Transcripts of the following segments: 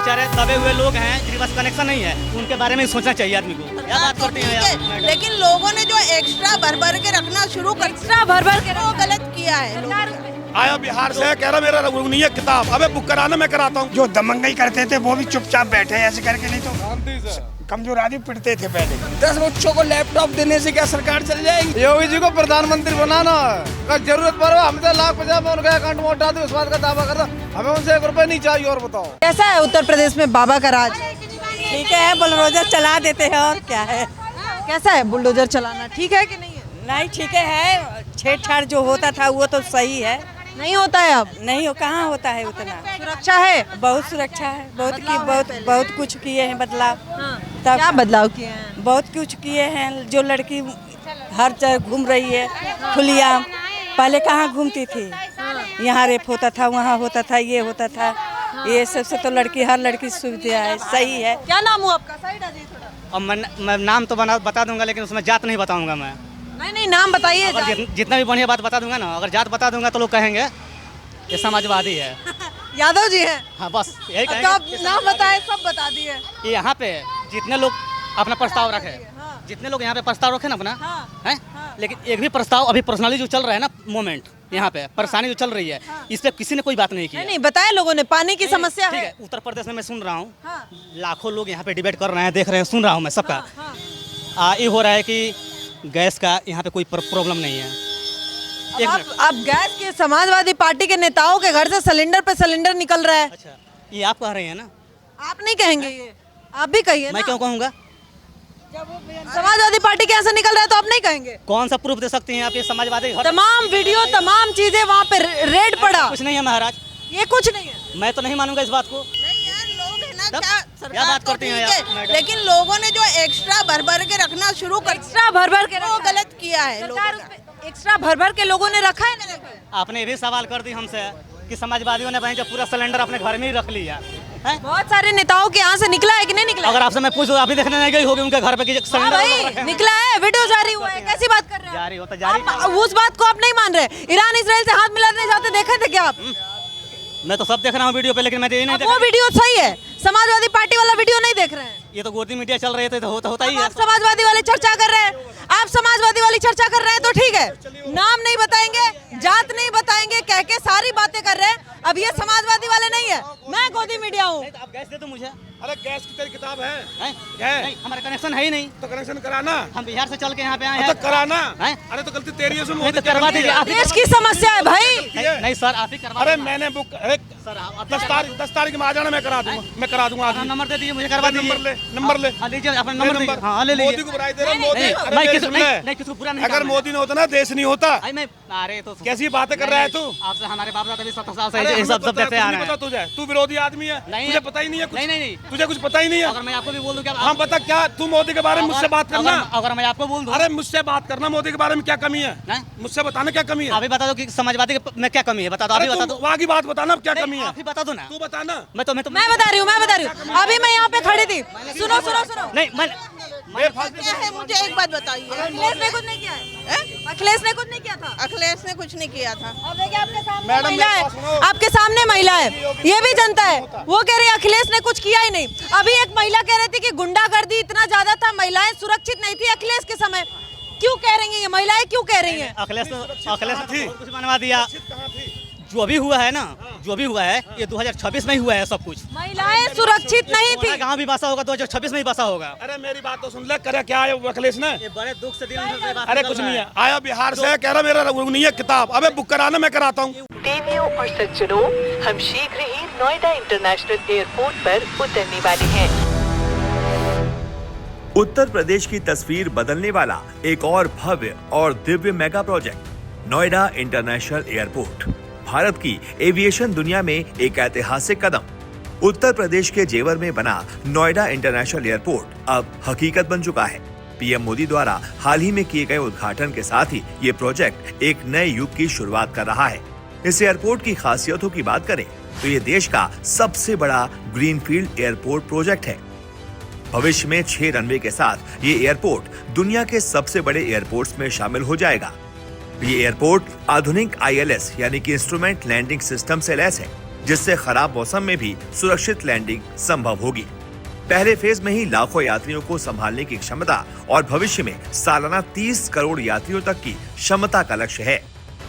बेचारे दबे हुए लोग हैं जिनके पास कनेक्शन नहीं है, उनके बारे में सोचना चाहिए आदमी को। क्या बात करती हैं यार। लेकिन लोगों ने जो एक्स्ट्रा भर के रखना शुरू कर एक्स्ट्रा भर के वो गलत किया है लोगों ने। आया बिहार से, कह रहा मेरा नहीं है किताब, अबे बुक कराना मैं कराता हूँ। जो दमंगई करते थे वो भी चुपचाप बैठे ऐसे करके, नहीं तो कमजोर आदमी पिटते थे पहले। 10 बच्चों को लैपटॉप देने से क्या सरकार चल जाएगी? योगी जी को प्रधानमंत्री बनाना है, जरूरत पड़े हमसे लाख 50 में उनका अकाउंट में उठा दो, उस बात का दावा करता, हमें उनसे 1 रुपए नहीं चाहिए। और बताओ कैसा है उत्तर प्रदेश में बाबा का राज? ठीक है, बुलडोजर चला देते हैं और क्या है। कैसा है बुलडोजर चलाना, ठीक है कि नहीं है? नहीं ठीक है, छेड़छाड़ जो होता था वो तो सही है। नहीं होता है अब? नहीं हो, कहाँ होता है उतना। सुरक्षा है? बहुत सुरक्षा है, बहुत कुछ किए हैं बदलाव। तब क्या बदलाव किए हैं? बहुत कुछ किए हैं। जो लड़की हर जगह घूम रही है खुलियाम, पहले कहाँ घूमती थी। यहाँ रेप होता था, वहाँ होता था, ये होता था। ये सबसे तो हर लड़की सुविधा है, सही है। क्या नाम हुआ आपका? साइड आ जाइए थोड़ा। अब मैं नाम तो बता दूंगा, लेकिन उसमें जात नहीं बताऊंगा मैं। नहीं नाम बताइए। अगर जितना भी बढ़िया बात बता दूंगा ना, अगर जात बता दूंगा तो लोग कहेंगे ये समाजवादी है। यादव जी हैं? हाँ बस यही अब तो कहेंगे। आप नाम बताए, सब बता दिए। ये यहाँ पे जितने लोग अपना प्रस्ताव रखे, जितने लोग यहाँ पे प्रस्ताव रखे ना अपना, हैं, लेकिन एक भी प्रस्ताव अभी पर्सनली जो चल रहा है ना मोमेंट, यहाँ पे परेशानी जो चल रही है, इस पे किसी ने कोई बात नहीं की। नहीं बताया लोगों ने, पानी की समस्या ठीक है। है, उत्तर प्रदेश में मैं सुन रहा हूँ, लाखों लोग यहाँ पे डिबेट कर रहे हैं, देख रहे हैं, सुन रहा हूँ मैं सबका। ये हो रहा है कि गैस का यहाँ पे कोई प्रॉब्लम नहीं है। आप गैस के समाजवादी पार्टी के नेताओं के घर से सिलेंडर पे सिलेंडर निकल रहा है। अच्छा, ये आप कह रहे हैं ना? आप नहीं कहेंगे ये, आप भी कहिए। मैं क्यों कहूँगा? समाजवादी पार्टी के यहाँ से निकल रहा है तो आप नहीं कहेंगे? कौन सा प्रूफ दे सकती हैं आप? ये समाजवादी तमाम वीडियो, तमाम चीजें वहाँ पे रेड पड़ा। कुछ नहीं है महाराज, ये कुछ नहीं है। मैं तो नहीं मानूंगा इस बात को। नहीं यार, लोग है ना, तब क्या बात करती हैं यार, मैडम? लेकिन लोगों ने जो एक्स्ट्रा भर के रखना शुरू कर एक्स्ट्रा भर के वो गलत किया है लोगों ने। एक्स्ट्रा भर के लोगों ने रखा है ना रखा है? आपने ये भी सवाल कर दी हमसे कि समाजवादियों ने जो पूरा सिलेंडर अपने घर में ही रख लिया है। बहुत सारे नेताओं के यहाँ से निकला है कि नहीं निकला? अगर आपसे मैं पूछूं, आप भी देखने नहीं गई होगी उनके घर पे कि हाँ सिलेंडर भाई, निकला है, वीडियो जारी हुआ है। कैसी बात कर रहे हैं? जारी होता जारी। आप उस बात को आप नहीं मान रहे? ईरान इसराइल से हाथ मिलाने जाते देखे थे क्या आप? मैं तो सब देख रहा हूँ वीडियो पे, लेकिन मैं ये नहीं वो वीडियो सही है, समाजवादी पार्टी वाला वीडियो नहीं देख रहे हैं। ये तो गोदी मीडिया चल रही है, तो होता ही है। आप समाजवादी वाली चर्चा कर रहे हैं, आप समाजवादी वाली चर्चा कर रहे हैं तो ठीक है। नाम नहीं बताएंगे, जात नहीं बताएंगे, कह के सारी बातें कर रहे हैं। अब ये समाजवादी वाले नहीं है, मैं गोदी मीडिया हूँ। आप गैस दे दो मुझे। अरे गैस की तेरी किताब है? नहीं, हमारा कनेक्शन है ही नहीं। तो कनेक्शन कराना। हम बिहार से चल के यहाँ पे आए हैं। तो कराना। हैं? अरे तो गलती तेरी है, सुन। नहीं तो करवा दीजिए आप। देश की समस्या है भाई। नहीं सर, आप ही करवा। अरे मैंने बुक 10 तारीख में आ जाना, मैं करा दूंगा, मैं करा दूंगा। अपना नंबर दे दीजिए, मुझे करवा दीजिए। नंबर ले। हाँ लीजिए अपना नंबर दीजिए। हाँ ले लीजिए। मोदी को बुराई दे रहा हूँ, मोदी। अरे मैं मेरी किसी सुन ले। नहीं किसी को बुरा नहीं। अगर मोदी ने होता ना, देश नहीं होता। अरे तो कैसी बातें कर रहा है तू? आपसे हमारे बाप दादा भी 70 साल अरे से हमें सब पता है, देखते आ तुझे रहे पता हैं। तुझे, तू विरोधी आदमी है, नहीं तुझे पता ही नहीं है कुछ। नहीं तुझे कुछ पता ही नहीं है। अगर मैं आपको भी बोल दूं क्या? हाँ बता, क्या तू मोदी के बारे में मुझसे बात करना। अगर मैं आपको बोल दूं। अरे मुझसे बात करना, मोदी के बारे में क्या कमी है, मुझसे बताना क्या कमी है। अभी बता दो कि समाजवादी में क्या कमी है, बता दो। अभी बता दो, वहाँ की बात बताना, क्या कमी है। आप ही बता दो ना। तू बताना। मैं मैं बता रही हूँ। अभी मैं यहाँ पे खड़ी थी। सुनो। नहीं क्या है, मुझे एक बात बताइए। अखिलेश ने कुछ नहीं किया है। अखिलेश ने कुछ नहीं किया था। अखिलेश ने कुछ नहीं किया था। अब देखिए आपके सामने मैडम, महिला मेरे पास है, सुनो। आपके सामने महिला है, ये भी जनता है। वो कह रही है अखिलेश ने कुछ किया ही नहीं। अभी एक महिला कह रही थी कि गुंडागर्दी इतना ज्यादा था, महिलाएं सुरक्षित नहीं थी अखिलेश के समय। क्यों कह रही हैं ये महिलाएं, क्यों कह रही हैं? अखिलेश ने कुछ बनवा दिया। जो भी हुआ है ना, जो भी हुआ है ये 2026 में ही हुआ है सब कुछ। महिलाएं सुरक्षित नहीं थी। गाँव भी बसा होगा, 2026 में ही बसा होगा। अरे मेरी बात तो सुन ले, करे क्या है अखिलेश ने? ये बड़े दुख से दिल में बात अरे कुछ नहीं है, आया बिहार से, कह रहा मेरा नहीं है किताब, अबे बुक कराना, मैं कराता हूँ। देवियों और सज्जनों, हम शीघ्र ही नोएडा इंटरनेशनल एयरपोर्ट पर उतरने वाले हैं। उत्तर प्रदेश की तस्वीर बदलने वाला एक और भव्य और Divya mega project Noida international airport, Bharat की एविएशन दुनिया में एक ऐतिहासिक कदम। उत्तर प्रदेश के जेवर में बना नोएडा इंटरनेशनल एयरपोर्ट अब हकीकत बन चुका है। पीएम मोदी द्वारा हाल ही में किए गए उद्घाटन के साथ ही ये प्रोजेक्ट एक नए युग की शुरुआत कर रहा है। इस एयरपोर्ट की खासियतों की बात करें तो ये देश का सबसे बड़ा ग्रीनफील्ड एयरपोर्ट प्रोजेक्ट है। भविष्य में 6 रनवे के साथ ये एयरपोर्ट दुनिया के सबसे बड़े एयरपोर्ट्स में शामिल हो जाएगा। ये एयरपोर्ट आधुनिक ILS यानी कि इंस्ट्रूमेंट लैंडिंग सिस्टम से लैस है। जिससे खराब मौसम में भी सुरक्षित लैंडिंग संभव होगी। पहले फेज में ही लाखों यात्रियों को संभालने की क्षमता और भविष्य में सालाना 30 करोड़ यात्रियों तक की क्षमता का लक्ष्य है।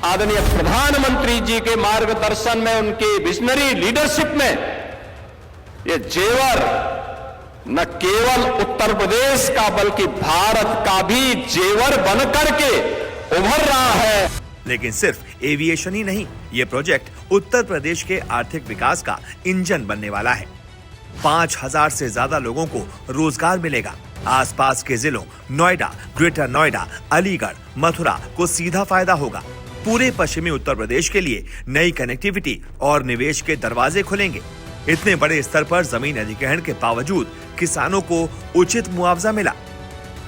आदरणीय प्रधानमंत्री जी के मार्गदर्शन में, उनकी विजनरी लीडरशिप में ये जेवर न केवल उत्तर प्रदेश का बल्कि भारत का भी जेवर बनकर के उभर रहा है। लेकिन सिर्फ एविएशन ही नहीं, ये प्रोजेक्ट उत्तर प्रदेश के आर्थिक विकास का इंजन बनने वाला है। 5000 से ज्यादा लोगों को रोजगार मिलेगा। आसपास के जिलों नोएडा, ग्रेटर नोएडा, अलीगढ़, मथुरा को सीधा फायदा होगा। पूरे पश्चिमी उत्तर प्रदेश के लिए नई कनेक्टिविटी और निवेश के दरवाजे खुलेंगे। इतने बड़े स्तर पर जमीन अधिग्रहण के बावजूद किसानों को उचित मुआवजा मिला।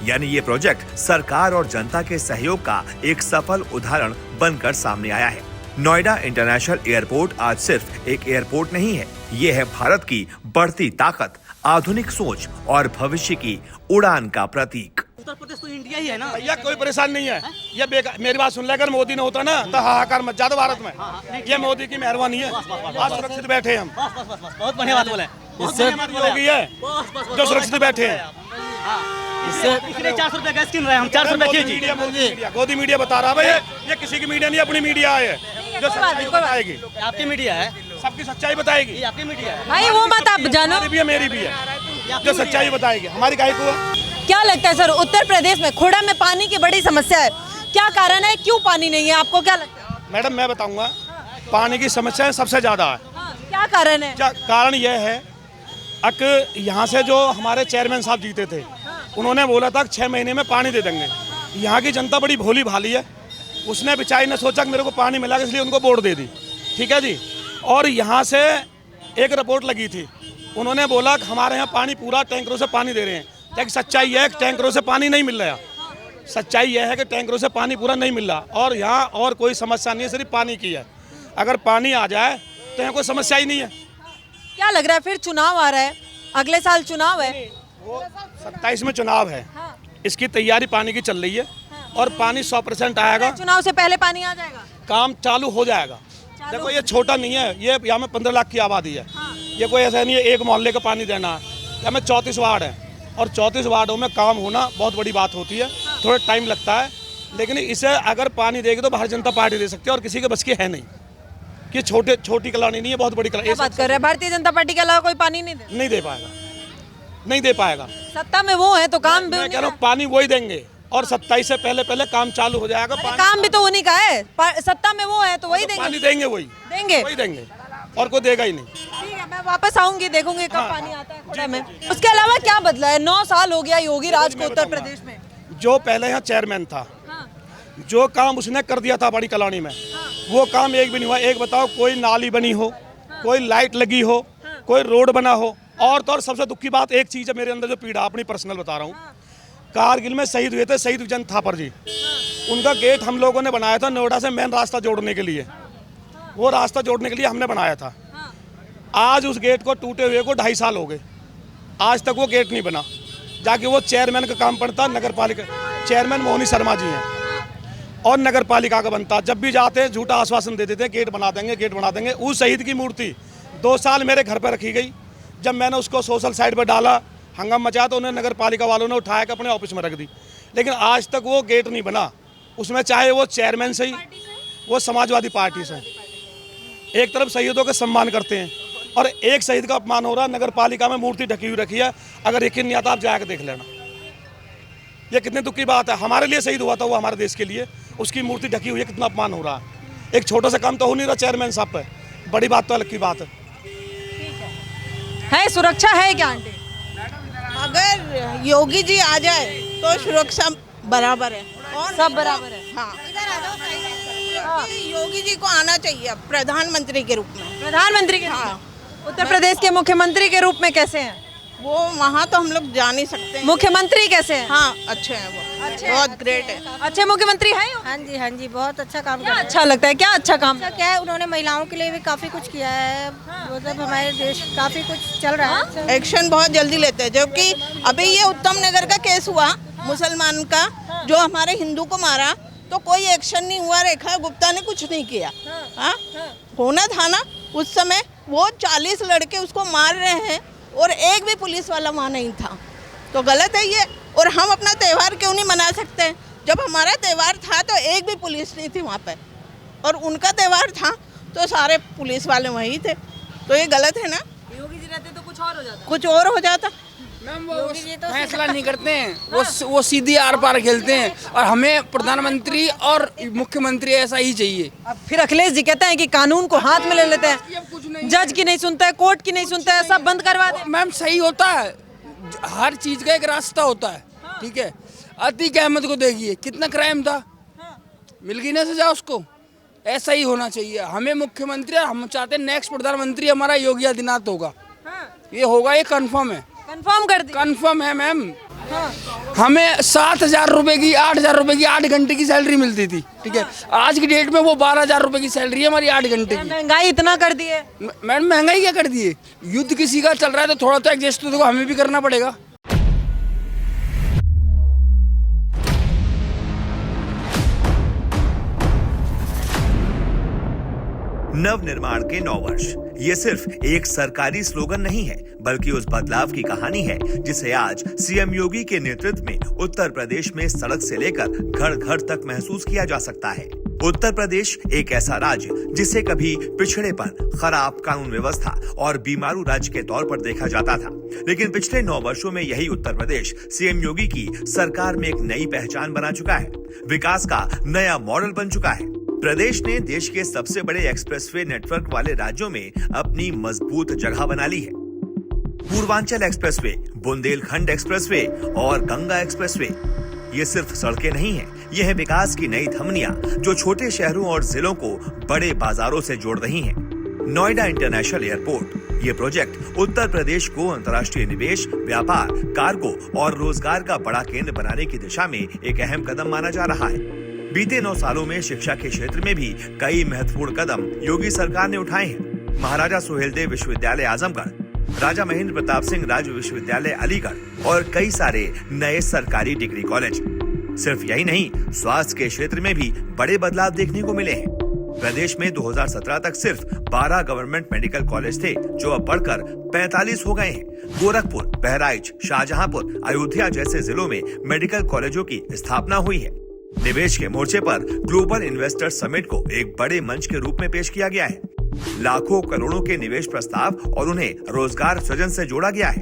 यानी ये प्रोजेक्ट सरकार और जनता के सहयोग का एक सफल उदाहरण बनकर सामने आया है। नोएडा इंटरनेशनल एयरपोर्ट आज सिर्फ एक एयरपोर्ट नहीं है, ये है भारत की बढ़ती ताकत, आधुनिक सोच और भविष्य की उड़ान का प्रतीक। उत्तर प्रदेश तो इंडिया ही है ना भैया, कोई परेशानी नहीं है। ये मेरी बात सुन ले, अगर मोदी ने होता ना तो हाहाकार मच जाता भारत में। ये मोदी की मेहरबानी है, आज सुरक्षित बैठे हम। बहुत बढ़िया बात बोले। इससे होगी है जो सुरक्षित बैठे हैं। इसलिए 400 रुपए गैस किन रहे हैं हम, 400 रुपए केजी। गोदी मीडिया बता रहा है, ये किसी की मीडिया नहीं, अपनी मीडिया है जो सच्चाई बताएगी। आपकी मीडिया है, सबकी सच्चाई बताएगी। आपकी मीडिया है भाई, वो मत आप जानो। मेरी भी है, मेरी भी है, जो सच्चाई बताएगी। हमारी गाय को क्या लगता है सर, उत्तर प्रदेश में खुड़ा में पानी की बड़ी समस्या है, क्या कारण है, क्यों पानी नहीं है, आपको क्या लगता है? मैडम मैं बताऊंगा, पानी की समस्या सबसे ज्यादा है। क्या कारण है? कारण यह है कि यहाँ से जो हमारे चेयरमैन साहब जीते थे, उन्होंने बोला था 6 महीने में पानी दे देंगे। यहाँ की जनता बड़ी भोली भाली है, उसने बेचारी ने सोचा कि मेरे को पानी मिला, इसलिए उनको वोट दे दी। ठीक है जी। और यहाँ से एक रिपोर्ट लगी थी, उन्होंने बोला कि हमारे यहाँ पानी पूरा टैंकरों से पानी दे रहे हैं। लेकिन सच्चाई यह है कि टैंकरों से पानी नहीं मिल रहा। सच्चाई यह है कि टैंकरों से पानी पूरा नहीं मिल रहा, और यहाँ और कोई समस्या नहीं है, सिर्फ पानी की है। अगर पानी आ जाए तो यहाँ कोई समस्या ही नहीं है। क्या लग रहा है, फिर चुनाव आ रहा है, अगले साल चुनाव है, 27 में चुनाव है, इसकी तैयारी पानी की चल रही है, और पानी 100% आएगा। चुनाव से पहले पानी आ जाएगा, काम चालू हो जाएगा। देखो ये छोटा नहीं है, ये यहाँ में 15 लाख की आबादी है। ये कोई ऐसा नहीं है एक मोहल्ले का पानी देना है। यहाँ में 34 वार्ड है, और 34 वार्डों में काम होना बहुत बड़ी बात होती है। थोड़ा टाइम लगता है, लेकिन इसे अगर पानी देगी तो भारतीय जनता पार्टी दे सकती है, और किसी के बस की है नहीं। कि छोटी कॉलोनी नहीं है, बहुत बड़ी कॉलोनी। बात कर रहे हैं भारतीय जनता पार्टी के अलावा कोई पानी नहीं दे पाएगा, नहीं दे पाएगा। सत्ता में वो है तो काम भी मैं कह रहा हूँ पानी वही देंगे, और 27 से पहले काम चालू हो जाएगा। काम भी तो उन्हीं का है, सत्ता में वो है तो वही देंगे। पानी देंगे, वही देंगे, और कोई देगा ही नहीं। ठीक है, मैं वापस आऊंगी, देखूंगी कब पानी आता है खुड़ा में। उसके अलावा क्या बदला है? 9 साल हो गया योगी राज को उत्तर प्रदेश में। जो पहले यहाँ चेयरमैन था, जो काम उसने कर दिया था बड़ी कॉलोनी में, वो काम एक भी नहीं हुआ। एक बताओ, कोई नाली बनी हो, कोई लाइट लगी हो, कोई रोड बना हो। और तो और सबसे दुख की बात एक चीज है मेरे अंदर जो पीड़ा, अपनी पर्सनल बता रहा हूँ। कारगिल में शहीद हुए थे शहीद विजय थापर जी, उनका गेट हम लोगों ने बनाया था नोएडा से मेन रास्ता जोड़ने के लिए। वो रास्ता जोड़ने के लिए हमने बनाया था। आज उस गेट को टूटे हुए को 2.5 साल हो गए, आज तक वो गेट नहीं बना। जाके वो चेयरमैन का काम पड़ता, नगर पालिका चेयरमैन मोहनी शर्मा जी हैं, और नगर पालिका का बनता। जब भी जाते हैं झूठा आश्वासन दे देते हैं, गेट बना देंगे, गेट बना देंगे। उस शहीद की मूर्ति 2 साल मेरे घर पर रखी गई। जब मैंने उसको सोशल साइट पर डाला, हंगामा मचाया, तो उन्हें नगर पालिका वालों ने उठाया के अपने ऑफिस में रख दी। लेकिन आज तक वो गेट नहीं बना उसमें, चाहे वो चेयरमैन से ही, वो समाजवादी पार्टी से। एक तरफ शहीदों का सम्मान करते हैं, और एक शहीद का अपमान हो रहा है। नगर पालिका में मूर्ति ढकी हुई रखी है, अगर यकीन नहीं आता आप जाकर देख लेना। ये कितने दुख की बात है। हमारे लिए शहीद हुआ था वो, हमारे देश के लिए, उसकी मूर्ति ढकी हुई है, कितना अपमान हो रहा है। एक छोटा सा काम तो हो नहीं रहा चेयरमैन साहब पे, बड़ी बात तो अलग की बात है। सुरक्षा है क्या आंटी? अगर योगी जी आ जाए तो सुरक्षा बराबर है, और सब बराबर है। हाँ, योगी जी को आना चाहिए प्रधानमंत्री के रूप में। प्रधानमंत्री के? हाँ। उत्तर प्रदेश के मुख्यमंत्री के रूप में कैसे हैं वो? वहाँ तो हम लोग जा नहीं सकते। मुख्यमंत्री कैसे हैं? हाँ, अच्छे हैं वो, अच्छे, बहुत ग्रेट है। अच्छे मुख्यमंत्री हैं? हाँ जी, बहुत अच्छा काम क्या अच्छा लगता है? क्या अच्छा काम? क्या है, उन्होंने महिलाओं के लिए भी काफी कुछ किया है। मतलब हमारे देश काफी कुछ चल रहा है। एक्शन बहुत जल्दी लेते हैं। जबकि अभी ये उत्तम नगर का केस हुआ, मुसलमान का, जो हमारे हिंदू को मारा, तो कोई एक्शन नहीं हुआ। रेखा गुप्ता ने कुछ नहीं किया। हाँ, होना था ना, उस समय वो 40 लड़के उसको मार रहे हैं और एक भी पुलिस वाला वहाँ नहीं था, तो गलत है ये। और हम अपना त्यौहार क्यों नहीं मना सकते? जब हमारा त्यौहार था तो एक भी पुलिस नहीं थी वहाँ पे, और उनका त्यौहार था तो सारे पुलिस वाले वहीं थे, तो ये गलत है ना। योगी जी रहते तो कुछ और हो जाता। कुछ और हो जाता। मैम वो फैसला नहीं करते हैं, वो सीधी आर पार खेलते हैं, और हमें प्रधानमंत्री और मुख्यमंत्री ऐसा ही चाहिए। अब फिर अखिलेश जी कहते हैं कि कानून को हाथ में ले लेते हैं, जज की नहीं सुनता है, कोर्ट की नहीं सुनता है, सब बंद करवा दे। मैम सही होता है, हर चीज का एक रास्ता होता है, ठीक है। अतीक अहमद को देखिए, कितना क्राइम था, मिल गई ना सजा उसको। ऐसा ही होना चाहिए। हमें मुख्यमंत्री, हम चाहते हैं नेक्स्ट प्रधानमंत्री हमारा योगी आदित्यनाथ होगा। ये होगा, ये कंफर्म है। कंफर्म कर दी? कंफर्म है मैम। हमें 7,000 रुपए की, 8,000 रुपए की 8 घंटे की सैलरी मिलती थी, ठीक है। आज की डेट में वो 12,000 रुपए की सैलरी है हमारी 8 घंटे की। महंगाई इतना कर दी है मैडम, महंगाई क्या कर दी है? युद्ध किसी का चल रहा है तो थोड़ा तो एडजस्ट तो देखो हमें भी करना पड़ेगा। नवनिर्माण के 9 वर्ष, ये सिर्फ एक सरकारी स्लोगन नहीं है, बल्कि उस बदलाव की कहानी है जिसे आज सीएम योगी के नेतृत्व में उत्तर प्रदेश में सड़क से लेकर घर घर तक महसूस किया जा सकता है। उत्तर प्रदेश एक ऐसा राज्य जिसे कभी पिछड़ेपन, खराब कानून व्यवस्था और बीमारू राज्य के तौर पर देखा जाता था, लेकिन पिछले 9 वर्षों में यही उत्तर प्रदेश सीएम योगी की सरकार में एक नई पहचान बना चुका है, विकास का नया मॉडल बन चुका है। प्रदेश ने देश के सबसे बड़े एक्सप्रेसवे नेटवर्क वाले राज्यों में अपनी मजबूत जगह बना ली है। पूर्वांचल एक्सप्रेसवे, बुंदेलखंड एक्सप्रेसवे और गंगा एक्सप्रेसवे, ये सिर्फ सड़कें नहीं हैं, ये है विकास की नई धमनियां जो छोटे शहरों और जिलों को बड़े बाजारों से जोड़ रही हैं। नोएडा इंटरनेशनल एयरपोर्ट, ये प्रोजेक्ट उत्तर प्रदेश को अंतर्राष्ट्रीय निवेश, व्यापार, कार्गो और रोजगार का बड़ा केंद्र बनाने की दिशा में एक अहम कदम माना जा रहा है। बीते 9 सालों में शिक्षा के क्षेत्र में भी कई महत्वपूर्ण कदम योगी सरकार ने उठाए हैं। महाराजा सुहेलदेव विश्वविद्यालय आजमगढ़, राजा महेंद्र प्रताप सिंह राज्य विश्वविद्यालय अलीगढ़ और कई सारे नए सरकारी डिग्री कॉलेज। सिर्फ यही नहीं, स्वास्थ्य के क्षेत्र में भी बड़े बदलाव देखने को मिले हैं। प्रदेश में 2017 तक सिर्फ 12 गवर्नमेंट मेडिकल कॉलेज थे, जो अब बढ़कर 45 हो गए हैं। गोरखपुर, बहराइच, शाहजहांपुर, अयोध्या जैसे जिलों में मेडिकल कॉलेजों की स्थापना हुई है। निवेश के मोर्चे पर ग्लोबल इन्वेस्टर समिट को एक बड़े मंच के रूप में पेश किया गया है। लाखों करोड़ों के निवेश प्रस्ताव और उन्हें रोजगार सृजन से जोड़ा गया है।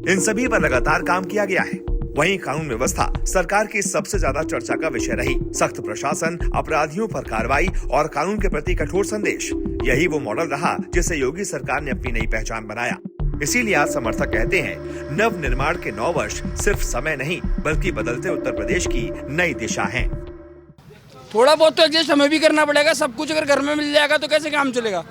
इन सभी पर लगातार काम किया गया है। वहीं कानून व्यवस्था सरकार की सबसे ज्यादा चर्चा का विषय रही। सख्त प्रशासन, अपराधियों पर कार्रवाई और कानून के प्रति कठोर संदेश, यही वो मॉडल रहा जिसे योगी सरकार ने अपनी नई पहचान बनाया। इसीलिए आज समर्थक कहते हैं, नव निर्माण के 9 वर्ष सिर्फ समय नहीं, बल्कि बदलते उत्तर प्रदेश की नई दिशा है। थोड़ा बहुत तो एडजस्ट हमें भी करना पड़ेगा। सब कुछ अगर घर में मिल जाएगा तो कैसे काम चलेगा?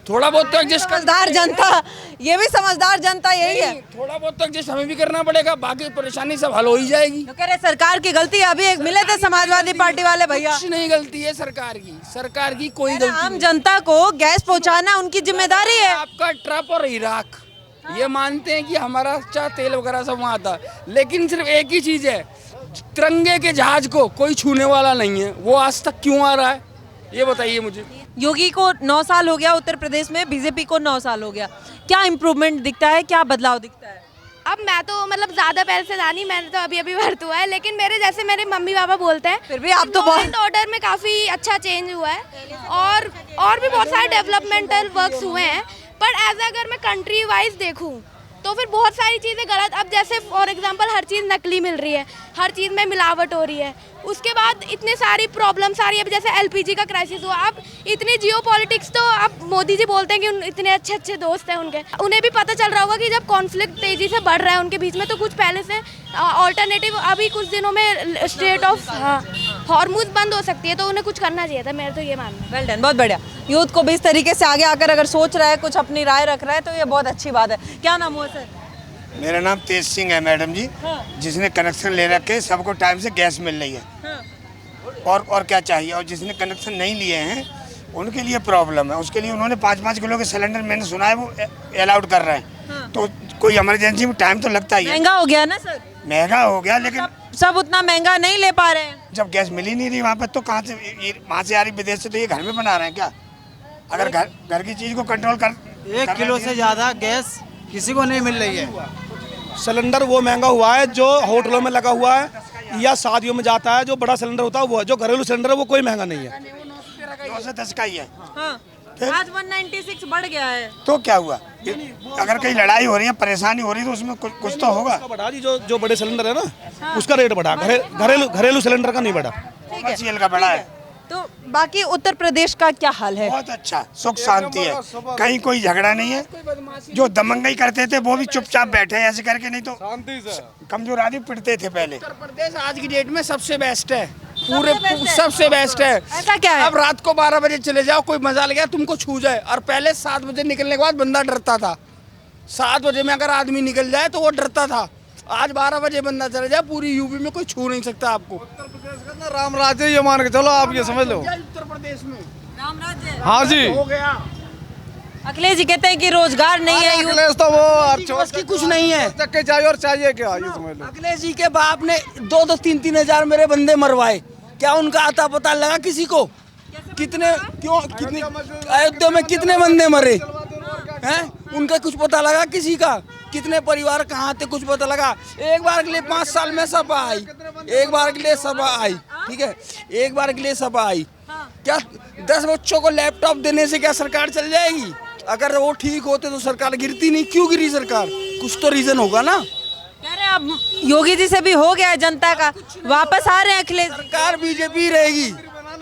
थोड़ा बहुत तो एडजस्ट। समझदार जनता, ये भी समझदार जनता यही है। थोड़ा बहुत तो एडजस्ट हमें भी करना पड़ेगा, बाकी परेशानी सब हल हो ही जाएगी। तो कह रहे सरकार की गलती है। अभी एक मिले थे समाजवादी पार्टी वाले भैया। कुछ नहीं गलती है सरकार की, सरकार की कोई गलती। आम जनता को गैस पहुंचाना उनकी जिम्मेदारी है। आपका ट्रक और इराक ये मानते हैं कि हमारा अच्छा तेल वगैरह सब वहाँ आता, लेकिन सिर्फ एक ही चीज है, तिरंगे के जहाज को कोई छूने वाला नहीं है। वो आज तक क्यों आ रहा है, ये बताइए मुझे। योगी को 9 साल हो गया उत्तर प्रदेश में, बीजेपी को 9 साल हो गया, क्या इम्प्रूवमेंट दिखता है, क्या बदलाव दिखता है? अब मैं तो मतलब ज्यादा पहले से जानी, मैंने तो अभी भर्ती हुआ है, लेकिन मेरे जैसे मेरे मम्मी पापा बोलते हैं फिर भी आप तो बहुत ऑर्डर में काफी अच्छा चेंज हुआ है और भी बहुत सारे डेवलपमेंटल वर्क्स हुए हैं। पर अगर मैं कंट्री वाइज देखूं तो फिर बहुत सारी चीज़ें गलत। अब जैसे फॉर एग्जांपल हर चीज़ नकली मिल रही है, हर चीज़ में मिलावट हो रही है। उसके बाद इतनी सारी प्रॉब्लम्स आ रही है। अब जैसे एलपीजी का क्राइसिस हुआ, अब इतनी जियोपॉलिटिक्स, तो अब मोदी जी बोलते हैं कि इतने अच्छे अच्छे दोस्त हैं उनके, उन्हें भी पता चल रहा होगा कि जब कॉन्फ्लिक्ट तेजी से बढ़ रहा है उनके बीच में, तो कुछ पहले से ऑल्टरनेटिव, अभी कुछ दिनों में स्टेट ऑफ हॉर्मुज बंद हो सकती है, तो उन्हें कुछ करना चाहिए था। मेरा तो ये मानना है। वेल डन, बहुत बढ़िया। यूथ को भी इस तरीके से आगे आकर अगर सोच रहा है, कुछ अपनी राय रख रहा है, तो ये बहुत अच्छी बात है। क्या नाम हुआ सर? मेरा नाम तेज सिंह है मैडम जी। जिसने कनेक्शन ले रखे सबको टाइम से गैस मिल रही है, और क्या चाहिए। और जिसने कनेक्शन नहीं लिए हैं उनके लिए प्रॉब्लम है। उसके लिए उन्होंने 5-5 किलो के सिलेंडर, मैंने सुना है, वो अलाउड कर रहे हैं। तो कोई इमरजेंसी में टाइम तो लगता ही है। महंगा हो गया ना सर? महंगा हो गया, लेकिन सब उतना महंगा नहीं ले पा रहे हैं। जब गैस मिल ही नहीं रही वहाँ पर, तो कहाँ से, वहाँ से आ रही विदेश से, तो ये घर में बना रहे हैं क्या? अगर घर की चीज़ को कंट्रोल कर 1 किलो से ज़्यादा गैस किसी को नहीं मिल रही है। सिलेंडर वो महंगा हुआ है जो होटलों में लगा हुआ है या शादियों में जाता है, जो बड़ा सिलेंडर होता है वो है। जो घरेलू सिलेंडर है वो कोई महंगा नहीं है। 9 से 10 का ही है। हाँ। आज 196 बढ़ गया है। तो क्या हुआ? अगर कहीं लड़ाई हो रही है, परेशानी हो रही है तो उसमें कुछ तो होगा। बढ़ा जी, जो बड़े सिलेंडर है ना उसका रेट बढ़ा, घरेलू सिलेंडर का नहीं बढ़ा। कमर्शियल का बढ़ा है। तो बाकी उत्तर प्रदेश का क्या हाल है? बहुत अच्छा, सुख शांति है, कहीं कोई झगड़ा नहीं है। जो दमंगई करते थे वो भी चुपचाप बैठे हैं ऐसे करके, नहीं तो कमजोर आदमी पिटते थे पहले। उत्तर प्रदेश आज की डेट में सबसे बेस्ट है, पूरे सबसे बेस्ट है। ऐसा क्या है? अब रात को 12 बजे चले जाओ, कोई मजा लगे तुमको छू जाए। और पहले 7 बजे निकलने के बाद बंदा डरता था। 7 बजे में अगर आदमी निकल जाए तो वो डरता था। आज 12 बजे बंदा चले जाए, पूरी यूपी में कोई छू नहीं सकता आपको। उत्तर प्रदेश का राम राज्य ये मान के चलो, आप ये समझ लो। उत्तर प्रदेश में राम राज्य हाँ जी हो गया। अखिलेश जी कहते हैं कि रोजगार नहीं है, अखिलेश तो वो बस की कुछ नहीं है। चक्के चाहिए और चाहिए क्या, ये समझ लो। अखिलेश जी के बाप ने 2-2, 3-3 हजार मेरे बंदे मरवाए, क्या उनका आता पता लगा किसी को? कितने कितने अयोध्या में कितने बंदे मरे हैं? उनका कुछ पता लगा किसी का? कितने परिवार कहाँ थे कुछ पता लगा? एक बार के लिए 5 साल में सपा आई, एक बार के लिए सपा आई, ठीक है, एक बार के लिए सपा आई। क्या 10 बच्चों को लैपटॉप देने से क्या सरकार चल जाएगी? अगर वो ठीक होते तो सरकार गिरती नहीं। क्यों गिरी सरकार? कुछ तो रीजन होगा ना। कह रहे हैं अब योगी जी से भी हो गया है जनता का, वापस आ रहे हैं अखिलेश। सरकार बीजेपी रहेगी,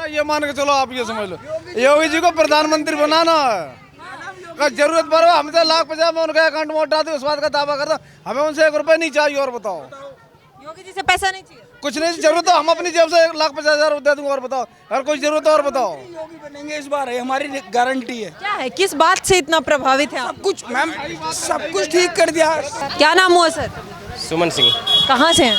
ये मान के चलो, आप ये समझ लो। योगी जी को प्रधानमंत्री बनाना है, जरूरत पड़े हमसे 1,50,000 में उनका अकाउंट में उठा दे, उस बात का दावा करता। हमें उनसे 1 रुपए नहीं चाहिए। और बताओ, योगी जी से पैसा नहीं चाहिए? कुछ नहीं जरूरत, हम अपनी जेब से 1,50,000 दे दूंगा। और बताओ, अगर कोई जरूरत है और बताओ। योगी बनेंगे इस बार, हमारी गारंटी है। क्या है, किस बात से इतना प्रभावित है? सब कुछ मैम, सब कुछ ठीक कर दिया। क्या नाम हुआ सर? सुमन सिंह। कहाँ से हैं?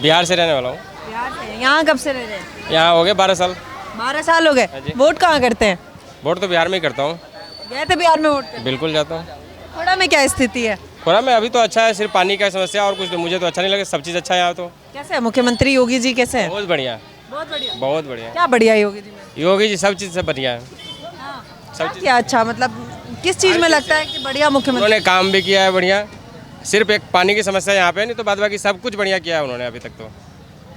बिहार से रहने वाला हूँ। बिहार से। यहाँ कब से रह रहे हैं? यहाँ हो गए 12 साल। 12 साल हो गए। वोट कहाँ करते हैं? वोट तो बिहार में ही करता हूँ। गए थे बिहार में वोट करने? बिल्कुल जाता हूँ। खोड़ा में क्या स्थिति है? खोड़ा में अभी तो अच्छा है, सिर्फ पानी का समस्या और कुछ तो मुझे तो अच्छा नहीं लगे। सब चीज़ अच्छा है यहाँ तो। कैसे है मुख्यमंत्री योगी जी, कैसे है? बहुत बढ़िया, बहुत बढ़िया, बहुत बढ़िया। क्या बढ़िया योगी जी में? योगी जी सब चीज़ से बढ़िया है। सब चीज़ क्या अच्छा, मतलब किस चीज़ में लगता है कि बढ़िया मुख्यमंत्री? उन्होंने काम भी किया है बढ़िया। सिर्फ एक पानी की समस्या यहाँ पे, नहीं तो बाद बाकी सब कुछ बढ़िया किया है उन्होंने अभी तक तो।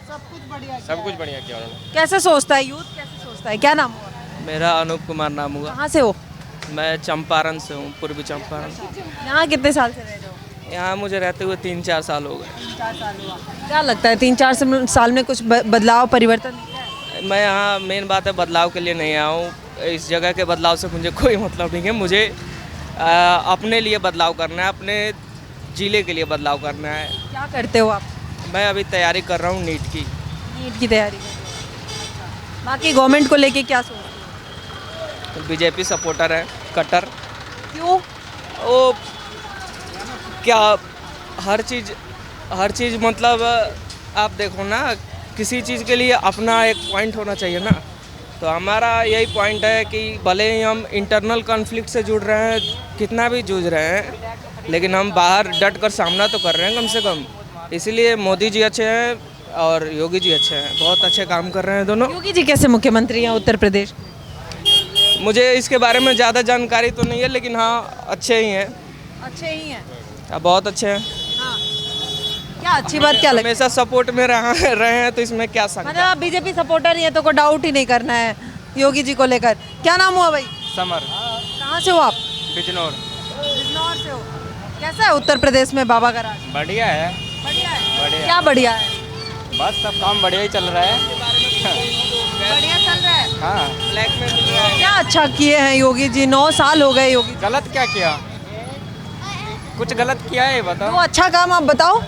सब कुछ बढ़िया किया उन्होंने। कैसे सोचता है यूथ, कैसे सोचता है? क्या नाम हुआ? मेरा अनूप कुमार नाम हुआ। कहाँ से हो? मैं चंपारण से हूँ, पूर्वी चंपारण। यहाँ कितने साल से रह रहे हो? यहाँ मुझे रहते हुए 3-4 साल हो गए। 3-4 साल हुआ। क्या लगता है 3-4 साल में कुछ बदलाव, परिवर्तन? मैं यहाँ मेन बात है बदलाव के लिए नहीं आया हूँ। इस जगह के बदलाव से मुझे कोई मतलब नहीं है। मुझे अपने लिए बदलाव करना है, अपने जिले के लिए बदलाव करना है। क्या करते हो आप? मैं अभी तैयारी कर रहा हूँ नीट की। नीट की तैयारी कर रहे हो। बाकी गवर्नमेंट को लेके क्या सोच रहे हो? बीजेपी सपोर्टर है, कट्टर। क्यों? वो क्या हर चीज़ मतलब आप देखो ना, किसी चीज़ के लिए अपना एक पॉइंट होना चाहिए ना। तो हमारा यही पॉइंट है कि भले ही हम इंटरनल कॉन्फ्लिक्ट से जुड़ रहे हैं, कितना भी जूझ रहे हैं, लेकिन हम बाहर डट कर सामना तो कर रहे हैं कम से कम। इसलिए मोदी जी अच्छे हैं और योगी जी अच्छे हैं, बहुत अच्छे काम कर रहे हैं दोनों। योगी जी कैसे मुख्यमंत्री हैं उत्तर प्रदेश? मुझे इसके बारे में ज़्यादा जानकारी तो नहीं है, लेकिन हाँ अच्छे ही हैं। अच्छे ही हैं? बहुत अच्छे हैं। हाँ। क्या अच्छी बात क्या लगी? हमेशा सपोर्ट में रहे हैं तो इसमें क्या सकता। मतलब आप बीजेपी सपोर्टर ही है तो कोई डाउट ही नहीं करना है योगी जी को लेकर। क्या नाम हुआ भाई? समर। कहाँ से हो आप? बिजनौर। बिजनौर से हो। कैसा है उत्तर प्रदेश में बाबा का राज? बढ़िया है। बढ़िया है। बढ़िया। क्या बढ़िया है? बस सब काम बढ़िया ही चल रहा है। बढ़िया चल रहा है। हाँ, ब्लैक में मिल रहा है। क्या अच्छा किए हैं योगी जी? 9 साल हो गए योगी। गलत क्या किया? कुछ गलत किया है बताओ। तो अच्छा काम आप बताओ।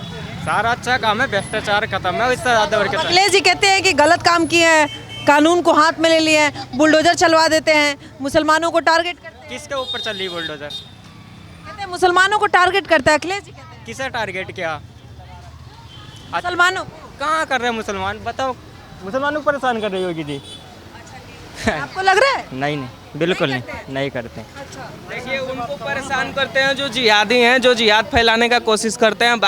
सारा अच्छा काम है, भ्रष्टाचार खत्म है, इससे ज्यादा और क्या। अखिलेश जी कहते हैं कि गलत काम किए हैं, कानून को हाथ में ले लिए हैं, बुलडोजर चलवा देते हैं, मुसलमानों को टारगेट करते हैं। किसके ऊपर चल रही बुलडोजर? कहते हैं मुसलमानों को टारगेट करता है अखिलेश जी कहते हैं। किसे टारगेट किया? मुसलमानों कहाँ कर रहे हैं मुसलमान? बताओ, मुसलमानों को परेशान कर रही होगी जी। आपको लग रहा है? नहीं, बिल्कुल नहीं करते। देखिए, उनको परेशान करते हैं जो जिहादी हैं, जो जिहाद फैलाने का कोशिश करते हैं।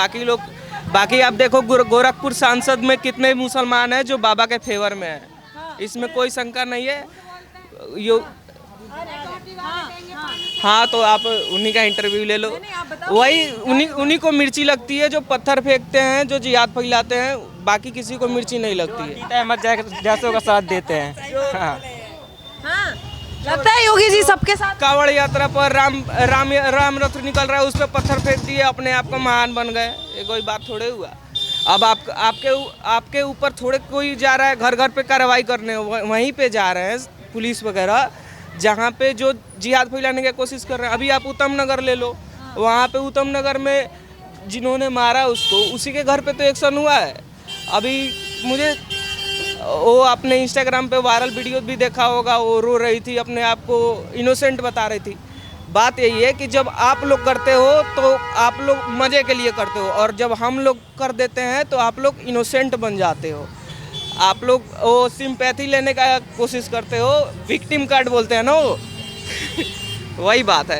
बाकी आप देखो गोरखपुर सांसद में कितने मुसलमान हैं जो बाबा के फेवर में हैं। इसमें कोई शंका नहीं है। हाँ तो आप उन्हीं का इंटरव्यू ले लो। वही उन्हीं को मिर्ची लगती है जो पत्थर फेंकते हैं, जो जिहाद फैलाते हैं, बाकी किसी को मिर्ची नहीं लगती है। अहमद जैसों का साथ देते हैं। हाँ लगता है योगी जी सबके साथ। कांवड़ यात्रा पर राम रथ निकल रहा है, उस पर पत्थर फेंक दिए, अपने आप को महान बन गए। ये कोई बात थोड़े हुआ। अब आपके ऊपर थोड़े कोई जा रहा है घर घर पे कार्रवाई करने, वहीं पे जा रहे हैं पुलिस वगैरह, जहाँ पे जो जिहाद फैलाने की कोशिश कर रहे हैं। अभी आप उत्तम नगर ले लो, वहाँ पे उत्तम नगर में जिन्होंने मारा उसको, उसी के घर पे तो एक्शन हुआ है। अभी मुझे वो आपने इंस्टाग्राम पे वायरल वीडियो भी देखा होगा, वो रो रही थी, अपने आप को इनोसेंट बता रही थी। बात यही है कि जब आप लोग करते हो तो आप लोग मज़े के लिए करते हो, और जब हम लोग कर देते हैं तो आप लोग इनोसेंट बन जाते हो। आप लोग वो सिंपैथी लेने का कोशिश करते हो, विक्टिम कार्ड बोलते हैं ना वो वही बात है।